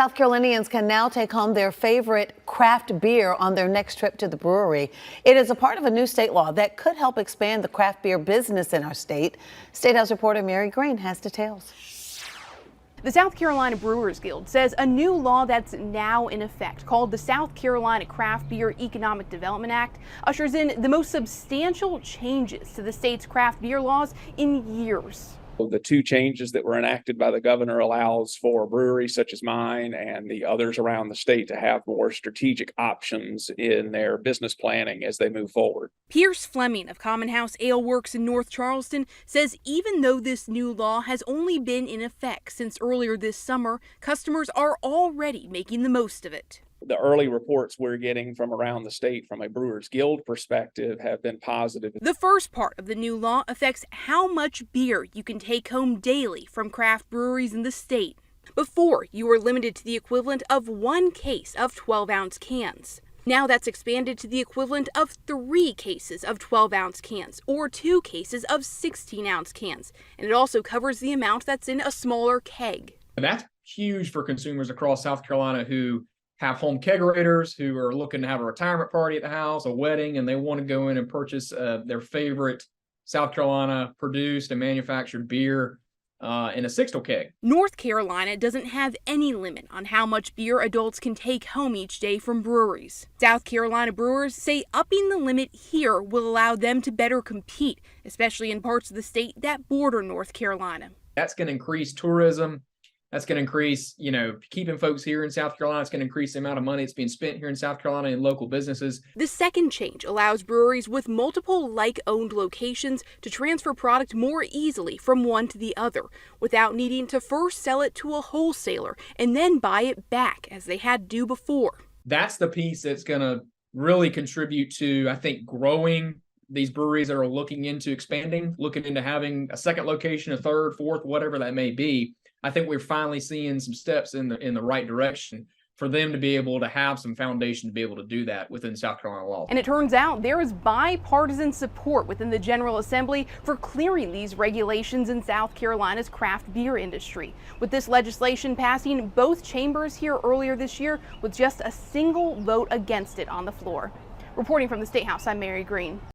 South Carolinians can now take home their favorite craft beer on their next trip to the brewery. It is a part of a new state law that could help expand the craft beer business in our state. State House reporter Mary Green has details. The South Carolina Brewers Guild says a new law that's now in effect, called the South Carolina Craft Beer Economic Development Act, ushers in the most substantial changes to the state's craft beer laws in years. The two changes that were enacted by the governor allows for breweries such as mine and the others around the state to have more strategic options in their business planning as they move forward. Pierce Fleming of Common House Ale Works in North Charleston says even though this new law has only been in effect since earlier this summer, customers are already making the most of it. The early reports we're getting from around the state from a Brewers Guild perspective have been positive. The first part of the new law affects how much beer you can take home daily from craft breweries in the state. Before, you were limited to the equivalent of 1 case of 12-ounce cans. Now that's expanded to the equivalent of 3 cases of 12-ounce cans or 2 cases of 16-ounce cans. And it also covers the amount that's in a smaller keg. And that's huge for consumers across South Carolina who have home kegerators, who are looking to have a retirement party at the house, a wedding, and they want to go in and purchase their favorite South Carolina produced and manufactured beer in a sixtel keg. North Carolina doesn't have any limit on how much beer adults can take home each day from breweries. South Carolina brewers say upping the limit here will allow them to better compete, especially in parts of the state that border North Carolina. That's going to increase tourism. That's going to increase, keeping folks here in South Carolina. It's going to increase the amount of money that's being spent here in South Carolina in local businesses. The second change allows breweries with multiple like-owned locations to transfer product more easily from one to the other without needing to first sell it to a wholesaler and then buy it back as they had to do before. That's the piece that's going to really contribute to, I think, growing these breweries that are looking into expanding, looking into having a second location, a third, fourth, whatever that may be. I think we're finally seeing some steps in the right direction for them to be able to have some foundation to be able to do that within South Carolina law. And it turns out there is bipartisan support within the General Assembly for clearing these regulations in South Carolina's craft beer industry. With this legislation passing both chambers here earlier this year with just a single vote against it on the floor. Reporting from the State House, I'm Mary Green.